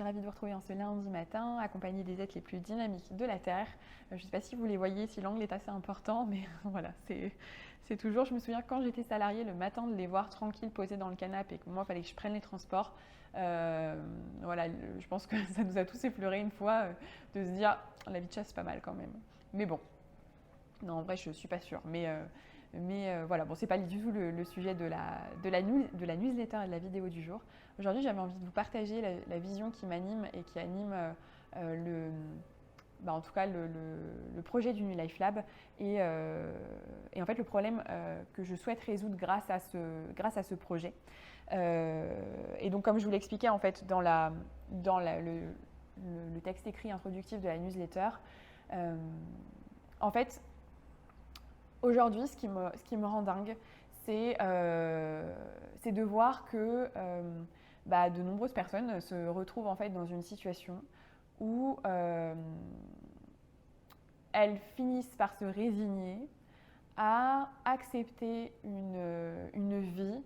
ravie de vous retrouver en ce lundi matin, accompagnée des êtres les plus dynamiques de la Terre. Je ne sais pas si vous les voyez, si l'angle est assez important, mais voilà, c'est toujours, je me souviens quand j'étais salariée le matin de les voir tranquilles posés dans le canapé et que moi, il fallait que je prenne les transports. Voilà, je pense que ça nous a tous effleuré une fois de se dire, la vie de chasse, c'est pas mal quand même. Mais bon, non, en vrai, je ne suis pas sûre. Mais voilà, bon, c'est pas du tout le sujet de la newsletter et de la vidéo du jour. Aujourd'hui, j'avais envie de vous partager la vision qui m'anime et qui anime en tout cas le projet du New Life Lab et en fait le problème que je souhaite résoudre grâce à ce projet. Et donc, comme je vous l'expliquais en fait dans le texte écrit introductif de la newsletter, en fait, aujourd'hui, ce qui me rend dingue, c'est de voir que de nombreuses personnes se retrouvent en fait dans une situation où elles finissent par se résigner à accepter une vie,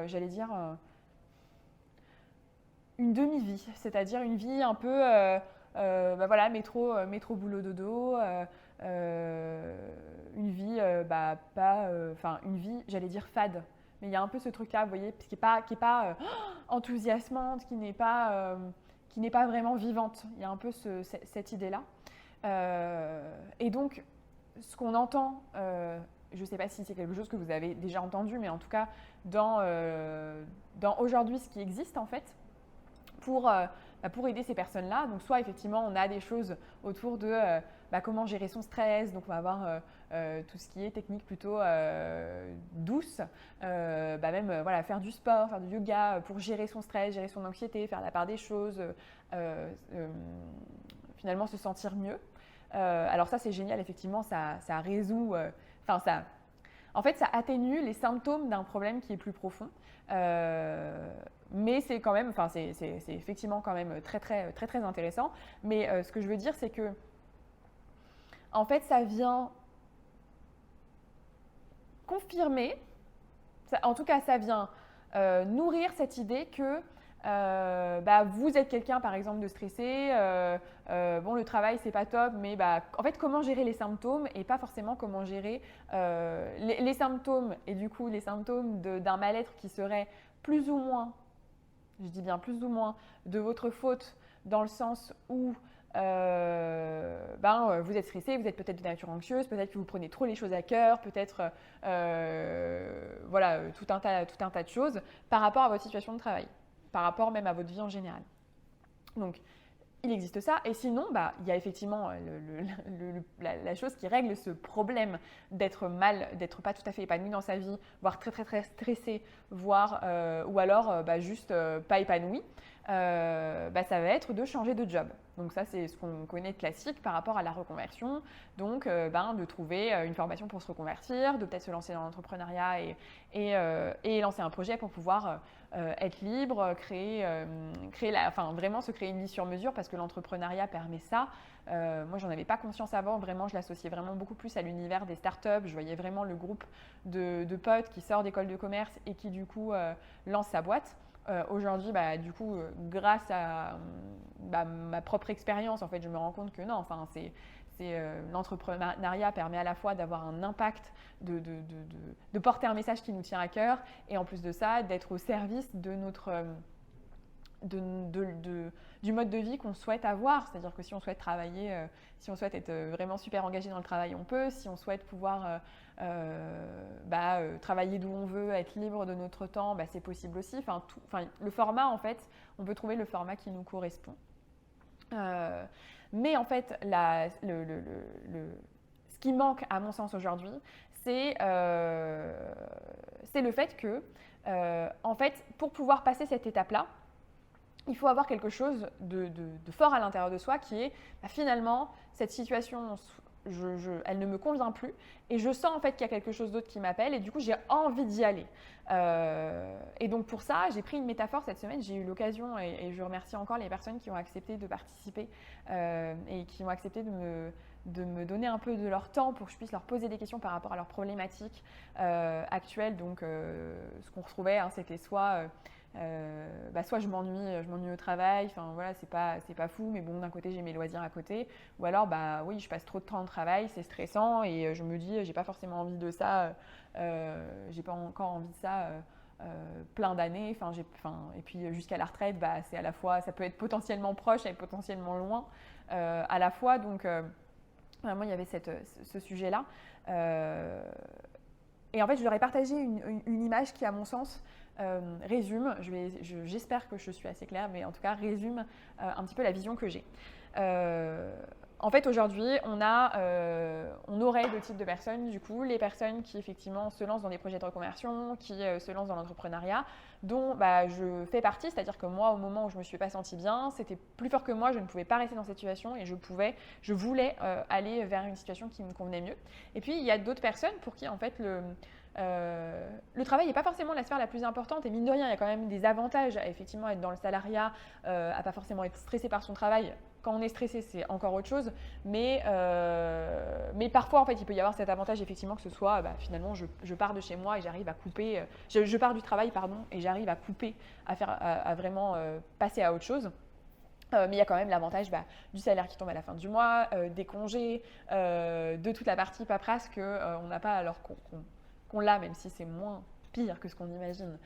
j'allais dire, une demi-vie, c'est-à-dire une vie un peu métro boulot dodo, une vie une vie, j'allais dire fade, mais il y a un peu ce truc là, vous voyez, qui est pas enthousiasmante, qui n'est pas vraiment vivante. Il y a un peu cette idée là, et donc ce qu'on entend, je ne sais pas si c'est quelque chose que vous avez déjà entendu, mais en tout cas dans aujourd'hui ce qui existe en fait pour aider ces personnes-là. Donc soit effectivement on a des choses autour de comment gérer son stress, donc on va avoir tout ce qui est technique plutôt douce, faire du sport, faire du yoga pour gérer son stress, gérer son anxiété, faire la part des choses, finalement se sentir mieux. Alors ça c'est génial, effectivement ça résout, en fait ça atténue les symptômes d'un problème qui est plus profond. Mais c'est quand même, c'est effectivement quand même très intéressant. Mais ce que je veux dire, c'est que, en fait, ça vient confirmer, en tout cas, ça vient nourrir cette idée que vous êtes quelqu'un, par exemple, de stressé. Le travail, c'est pas top, mais en fait, comment gérer les symptômes et pas forcément comment gérer les symptômes et du coup les symptômes d'un mal-être qui serait plus ou moins, je dis bien plus ou moins, de votre faute dans le sens où vous êtes stressé, vous êtes peut-être de nature anxieuse, peut-être que vous prenez trop les choses à cœur, peut-être tout un tas de choses par rapport à votre situation de travail, par rapport même à votre vie en général. Donc, il existe ça. Et sinon, il y a effectivement la chose qui règle ce problème d'être pas tout à fait épanoui dans sa vie, voire très stressé, voire ou alors juste pas épanoui. Ça va être de changer de job. Donc ça, c'est ce qu'on connaît de classique par rapport à la reconversion. Donc, de trouver une formation pour se reconvertir, de peut-être se lancer dans l'entrepreneuriat et lancer un projet pour pouvoir être libre, vraiment se créer une vie sur mesure parce que l'entrepreneuriat permet ça. Moi, j'en avais pas conscience avant. Vraiment, je l'associais vraiment beaucoup plus à l'univers des startups. Je voyais vraiment le groupe de potes qui sort d'école de commerce et qui du coup lance sa boîte. Aujourd'hui, grâce à ma propre expérience, en fait, je me rends compte que non, l'entrepreneuriat permet à la fois d'avoir un impact, de porter un message qui nous tient à cœur et en plus de ça, d'être au service de notre du mode de vie qu'on souhaite avoir. C'est-à-dire que si on souhaite travailler, si on souhaite être vraiment super engagé dans le travail, on peut. Si on souhaite pouvoir travailler d'où on veut, être libre de notre temps, c'est possible aussi. Le format, en fait, on peut trouver le format qui nous correspond. Mais en fait, ce qui manque à mon sens aujourd'hui, c'est le fait que, en fait, pour pouvoir passer cette étape-là, il faut avoir quelque chose de fort à l'intérieur de soi qui est finalement cette situation, elle ne me convient plus et je sens en fait qu'il y a quelque chose d'autre qui m'appelle et du coup j'ai envie d'y aller. Et donc pour ça, j'ai pris une métaphore cette semaine, j'ai eu l'occasion et je remercie encore les personnes qui ont accepté de participer et qui ont accepté de me donner un peu de leur temps pour que je puisse leur poser des questions par rapport à leurs problématiques actuelles. Donc ce qu'on retrouvait, c'était soit soit je m'ennuie au travail, enfin voilà, c'est pas fou, mais bon, d'un côté j'ai mes loisirs à côté, ou alors oui, je passe trop de temps au travail, c'est stressant et je me dis j'ai pas forcément envie de ça, j'ai pas encore envie de ça. Plein d'années, et puis jusqu'à la retraite, c'est à la fois, ça peut être potentiellement proche et potentiellement loin à la fois, donc vraiment il y avait ce sujet-là. Et en fait, je leur ai partagé une image qui, à mon sens, résume, j'espère que je suis assez claire, mais en tout cas résume un petit peu la vision que j'ai. En fait, aujourd'hui, on aurait deux types de personnes, du coup, les personnes qui effectivement se lancent dans des projets de reconversion, qui se lancent dans l'entrepreneuriat, dont je fais partie, c'est-à-dire que moi, au moment où je ne me suis pas sentie bien, c'était plus fort que moi, je ne pouvais pas rester dans cette situation et je voulais aller vers une situation qui me convenait mieux. Et puis, il y a d'autres personnes pour qui, en fait, le travail n'est pas forcément la sphère la plus importante et mine de rien, il y a quand même des avantages à effectivement être dans le salariat, à pas forcément être stressé par son travail. Quand on est stressé, c'est encore autre chose, mais parfois en fait, il peut y avoir cet avantage effectivement que ce soit finalement je pars de chez moi et j'arrive à couper, je pars du travail pardon et j'arrive à couper, à vraiment passer à autre chose. Mais il y a quand même l'avantage du salaire qui tombe à la fin du mois, des congés, de toute la partie paperasse qu'on n'a pas alors qu'on l'a, même si c'est moins pire que ce qu'on imagine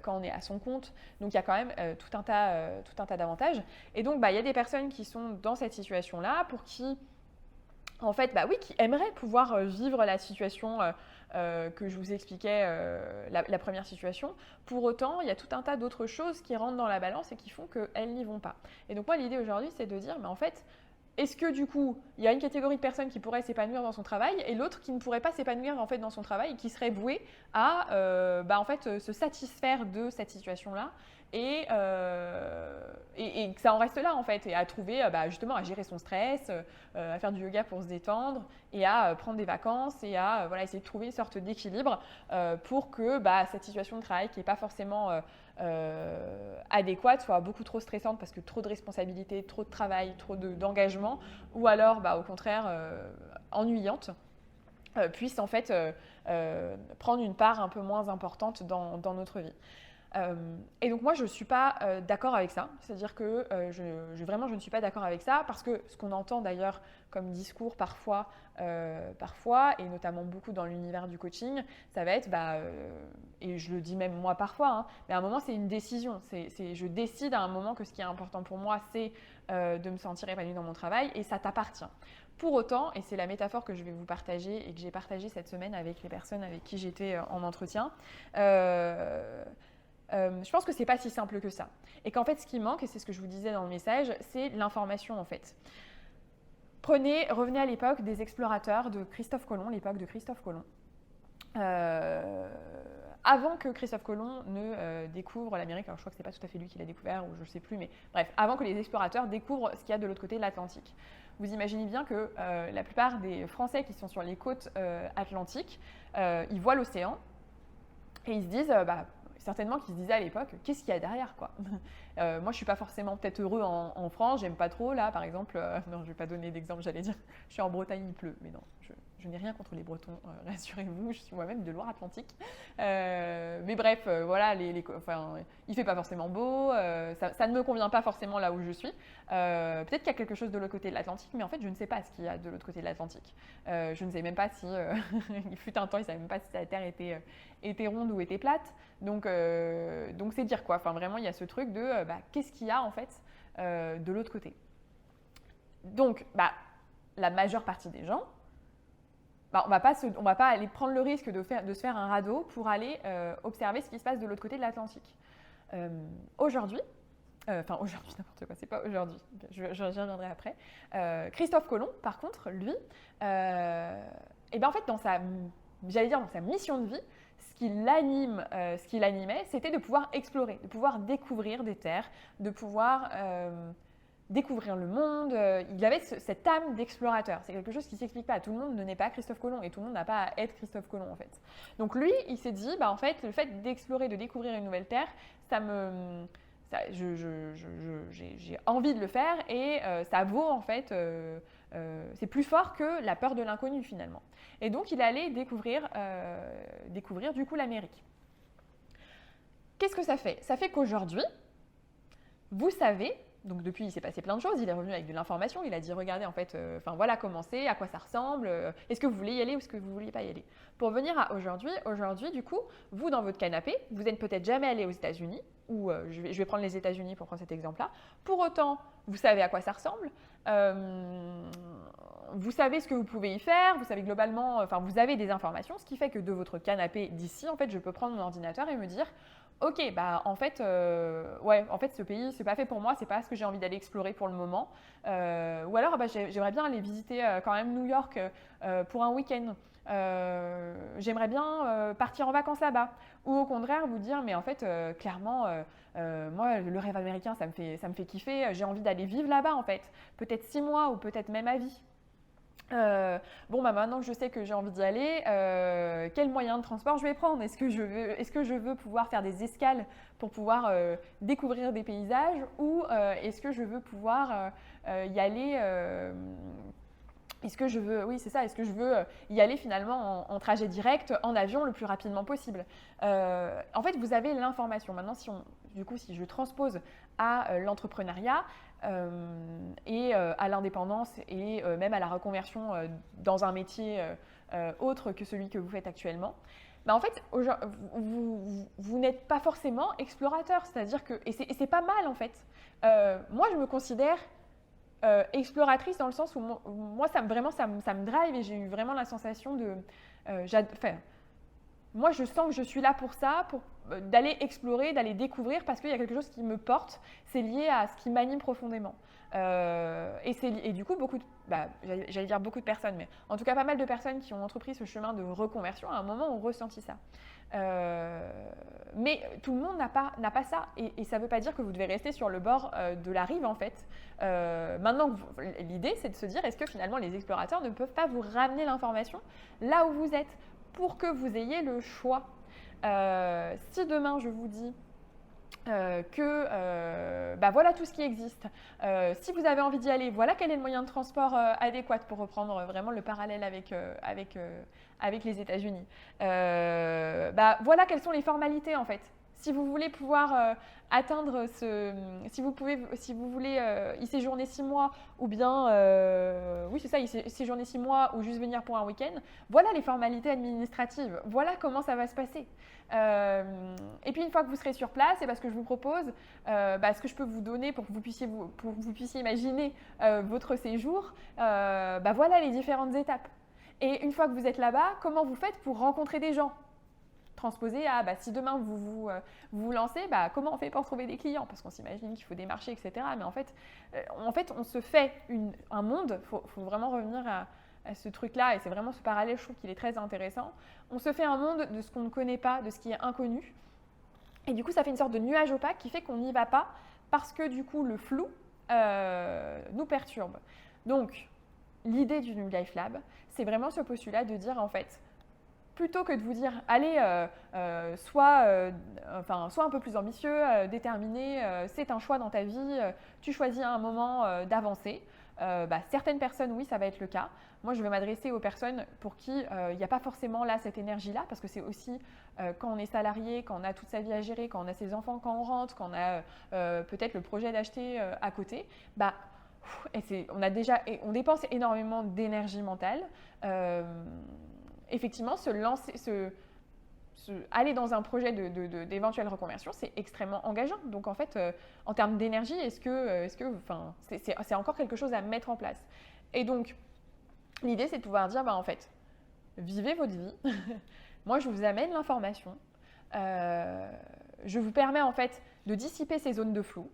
quand on est à son compte. Donc il y a quand même tout un tas d'avantages. Et donc il y a des personnes qui sont dans cette situation-là pour qui, en fait, oui, qui aimeraient pouvoir vivre la situation que je vous expliquais, la première situation. Pour autant, il y a tout un tas d'autres choses qui rentrent dans la balance et qui font qu'elles n'y vont pas. Et donc moi, l'idée aujourd'hui, c'est de dire, mais en fait, est-ce que du coup, il y a une catégorie de personnes qui pourraient s'épanouir dans son travail et l'autre qui ne pourrait pas s'épanouir en fait dans son travail et qui serait vouée à en fait, se satisfaire de cette situation-là et que ça en reste là en fait et à trouver justement à gérer son stress, à faire du yoga pour se détendre et à prendre des vacances et à essayer de trouver une sorte d'équilibre pour que cette situation de travail qui n'est pas forcément adéquate soit beaucoup trop stressante parce que trop de responsabilités, trop de travail, trop d'engagement ou alors au contraire ennuyante puisse en fait prendre une part un peu moins importante dans notre vie. Et donc moi je ne suis pas d'accord avec ça, c'est-à-dire que vraiment je ne suis pas d'accord avec ça parce que ce qu'on entend d'ailleurs comme discours parfois et notamment beaucoup dans l'univers du coaching, ça va être, et je le dis même moi parfois, mais à un moment c'est une décision, je décide à un moment que ce qui est important pour moi c'est de me sentir épanouie dans mon travail et ça t'appartient. Pour autant, et c'est la métaphore que je vais vous partager et que j'ai partagée cette semaine avec les personnes avec qui j'étais en entretien, je pense que c'est pas si simple que ça. Et qu'en fait, ce qui manque, et c'est ce que je vous disais dans le message, c'est l'information en fait. Revenez à l'époque des explorateurs de Christophe Colomb, l'époque de Christophe Colomb. Avant que Christophe Colomb ne découvre l'Amérique, alors je crois que c'est pas tout à fait lui qui l'a découvert, ou je sais plus, mais bref, avant que les explorateurs découvrent ce qu'il y a de l'autre côté de l'Atlantique. Vous imaginez bien que la plupart des Français qui sont sur les côtes atlantiques, ils voient l'océan et ils se disent, certainement qu'ils se disaient à l'époque, qu'est-ce qu'il y a derrière quoi. Moi, je ne suis pas forcément peut-être heureux en France, j'aime pas trop là, par exemple, non, je ne vais pas donner d'exemple, j'allais dire, je suis en Bretagne, il pleut, mais non, je n'ai rien contre les Bretons, rassurez-vous, je suis moi-même de Loire-Atlantique. Mais bref, voilà, il fait pas forcément beau, ça ne me convient pas forcément là où je suis. Peut-être qu'il y a quelque chose de l'autre côté de l'Atlantique, mais en fait, je ne sais pas ce qu'il y a de l'autre côté de l'Atlantique. Je ne sais même pas si, il fut un temps, ils ne savaient même pas si la Terre était ronde ou était plate. Donc c'est dire quoi. Enfin, vraiment, il y a ce truc de qu'est-ce qu'il y a en fait de l'autre côté. Donc, la majeure partie des gens, on va pas aller prendre le risque de se faire un radeau pour aller observer ce qui se passe de l'autre côté de l'Atlantique. Aujourd'hui, n'importe quoi, c'est pas aujourd'hui, j'y reviendrai après. Christophe Colomb, par contre, lui, en fait, dans sa mission de vie, ce qui l'animait, c'était de pouvoir explorer, de pouvoir découvrir des terres, de pouvoir découvrir le monde. Il avait cette âme d'explorateur. C'est quelque chose qui ne s'explique pas. Tout le monde ne naît pas Christophe Colomb et tout le monde n'a pas à être Christophe Colomb en fait. Donc lui, il s'est dit, en fait, le fait d'explorer, de découvrir une nouvelle terre, j'ai envie de le faire et ça vaut en fait, c'est plus fort que la peur de l'inconnu finalement. Et donc il allait découvrir du coup l'Amérique. Qu'est-ce que ça fait? Ça fait qu'aujourd'hui, vous savez, donc depuis il s'est passé plein de choses, il est revenu avec de l'information, il a dit regardez en fait, voilà comment c'est, à quoi ça ressemble, est-ce que vous voulez y aller ou est-ce que vous ne vouliez pas y aller? Pour venir à aujourd'hui, du coup, vous dans votre canapé, vous n'êtes peut-être jamais allé aux États-Unis, ou je vais prendre les États-Unis pour prendre cet exemple-là, pour autant, vous savez à quoi ça ressemble, vous savez ce que vous pouvez y faire, vous savez globalement, vous avez des informations, ce qui fait que de votre canapé d'ici, en fait, je peux prendre mon ordinateur et me dire ok, bah en fait, ce pays, c'est pas fait pour moi, c'est pas ce que j'ai envie d'aller explorer pour le moment. Ou alors, bah, j'aimerais bien aller visiter quand même New York pour un week-end. J'aimerais bien partir en vacances là-bas. Ou au contraire, vous dire, mais en fait, clairement, moi, le rêve américain, ça me fait kiffer. J'ai envie d'aller vivre là-bas, en fait. Peut-être 6 mois ou peut-être même à vie. Maintenant que je sais que j'ai envie d'y aller, quel moyen de transport je vais prendre? Est-ce que je veux pouvoir faire des escales pour pouvoir découvrir des paysages ou est-ce que je veux pouvoir y aller est-ce que je veux y aller finalement en trajet direct, en avion le plus rapidement possible? En fait, vous avez l'information. Maintenant, si je transpose à l'entrepreneuriat, et à l'indépendance et même à la reconversion dans un métier autre que celui que vous faites actuellement, en fait, vous n'êtes pas forcément explorateur. C'est-à-dire que, et c'est pas mal en fait. Moi, je me considère exploratrice dans le sens où moi, ça me drive et j'ai eu vraiment la sensation de… moi, je sens que je suis là pour ça, pour d'aller explorer, d'aller découvrir, parce qu'il y a quelque chose qui me porte. C'est lié à ce qui m'anime profondément. Et du coup, j'allais dire beaucoup de personnes, mais en tout cas, pas mal de personnes qui ont entrepris ce chemin de reconversion, à un moment, ont ressenti ça. Mais tout le monde n'a pas ça. Et ça ne veut pas dire que vous devez rester sur le bord de la rive, en fait. Maintenant, l'idée, c'est de se dire, est-ce que finalement, les explorateurs ne peuvent pas vous ramener l'information là où vous êtes, pour que vous ayez le choix. Si demain je vous dis voilà tout ce qui existe, si vous avez envie d'y aller, voilà quel est le moyen de transport adéquat, pour reprendre vraiment le parallèle avec les États-Unis. Voilà quelles sont les formalités en fait. Si vous voulez pouvoir atteindre si vous voulez y séjourner 6 mois ou bien, y séjourner 6 mois ou juste venir pour un week-end, voilà les formalités administratives, voilà comment ça va se passer. Et puis une fois que vous serez sur place, et ce que je vous propose, ce que je peux vous donner pour que vous puissiez imaginer votre séjour, voilà les différentes étapes. Et une fois que vous êtes là-bas, comment vous faites pour rencontrer des gens? Transposer à si demain vous vous lancez, comment on fait pour trouver des clients? Parce qu'on s'imagine qu'il faut des marchés, etc. Mais en fait, on se fait un monde, il faut vraiment revenir à ce truc-là, et c'est vraiment ce parallèle, je trouve qu'il est très intéressant. On se fait un monde de ce qu'on ne connaît pas, de ce qui est inconnu. Et du coup, ça fait une sorte de nuage opaque qui fait qu'on n'y va pas parce que du coup, le flou nous perturbe. Donc, l'idée du New Life Lab, c'est vraiment ce postulat de dire en fait, plutôt que de vous dire, allez, sois un peu plus ambitieux, déterminé, c'est un choix dans ta vie, tu choisis à un moment d'avancer. Certaines personnes, oui, ça va être le cas. Moi, je vais m'adresser aux personnes pour qui il n'y a pas forcément là cette énergie-là, parce que c'est aussi quand on est salarié, quand on a toute sa vie à gérer, quand on a ses enfants, quand on rentre, quand on a peut-être le projet d'acheter à côté, on dépense énormément d'énergie mentale. Effectivement, aller dans un projet d'éventuelle reconversion, c'est extrêmement engageant. Donc en fait, en termes d'énergie, c'est encore quelque chose à mettre en place. Et donc, l'idée, c'est de pouvoir dire, en fait, vivez votre vie. Moi, je vous amène l'information. Je vous permets en fait de dissiper ces zones de flou.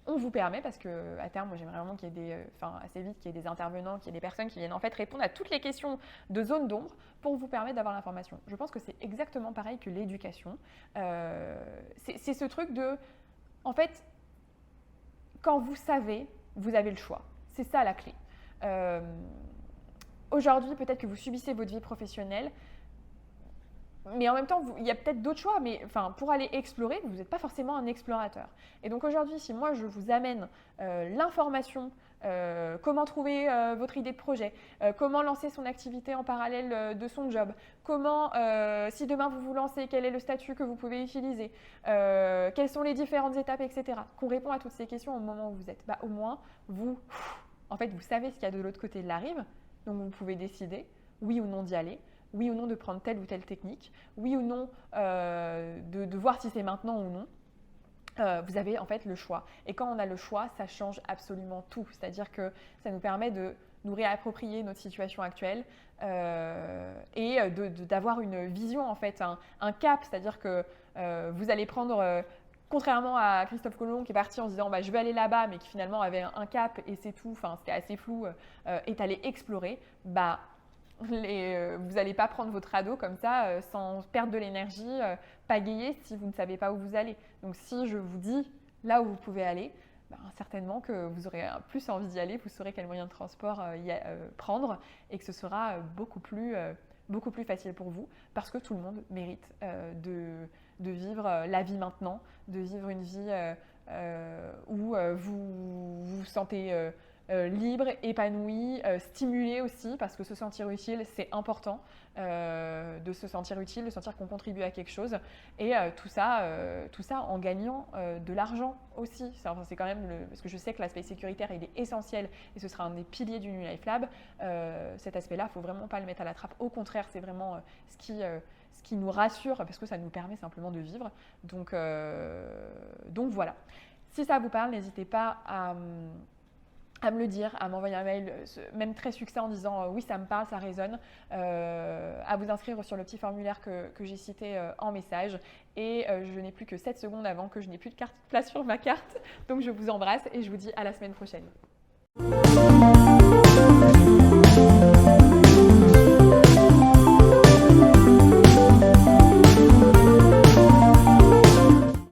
On vous permet, parce qu'à terme, moi j'aimerais vraiment qu'il y ait assez vite, qu'il y ait des intervenants, qu'il y ait des personnes qui viennent en fait répondre à toutes les questions de zone d'ombre pour vous permettre d'avoir l'information. Je pense que c'est exactement pareil que l'éducation. C'est ce truc de, en fait, quand vous savez, vous avez le choix. C'est ça la clé. Aujourd'hui, peut-être que vous subissez votre vie professionnelle, mais en même temps, il y a peut-être d'autres choix, mais pour aller explorer, vous n'êtes pas forcément un explorateur. Et donc aujourd'hui, si moi je vous amène l'information Comment trouver votre idée de projet, comment lancer son activité en parallèle de son job, comment, si demain vous vous lancez, quel est le statut que vous pouvez utiliser, quelles sont les différentes étapes, etc. Qu'on répond à toutes ces questions au moment où vous êtes. Au moins, vous, en fait, vous savez ce qu'il y a de l'autre côté de la rive, donc vous pouvez décider, oui ou non d'y aller, oui ou non de prendre telle ou telle technique, oui ou non de voir si c'est maintenant ou non. Vous avez en fait le choix. Et quand on a le choix, ça change absolument tout. C'est-à-dire que ça nous permet de nous réapproprier notre situation actuelle et d'avoir une vision, en fait, un cap. C'est-à-dire que vous allez prendre, contrairement à Christophe Colomb qui est parti en se disant je vais aller là-bas, mais qui finalement avait un cap et c'est tout, enfin c'était assez flou, est allé explorer, vous n'allez pas prendre votre radeau comme ça sans perdre de l'énergie, pagayer si vous ne savez pas où vous allez. Donc si je vous dis là où vous pouvez aller, certainement que vous aurez plus envie d'y aller, vous saurez quel moyen de transport prendre et que ce sera beaucoup plus facile pour vous parce que tout le monde mérite de vivre la vie maintenant, de vivre une vie où vous vous sentez libre, épanoui, stimulé aussi, parce que se sentir utile, c'est important de se sentir utile, de sentir qu'on contribue à quelque chose. Et tout ça en gagnant de l'argent aussi. C'est quand même parce que je sais que l'aspect sécuritaire, il est essentiel et ce sera un des piliers du New Life Lab. Cet aspect-là, il ne faut vraiment pas le mettre à la trappe. Au contraire, c'est vraiment ce qui nous rassure parce que ça nous permet simplement de vivre. Donc voilà. Si ça vous parle, n'hésitez pas à me le dire, à m'envoyer un mail, même très succinct en disant oui ça me parle, ça résonne, à vous inscrire sur le petit formulaire que j'ai cité en message. Et je n'ai plus que 7 secondes avant que je n'ai plus de place sur ma carte. Donc je vous embrasse et je vous dis à la semaine prochaine.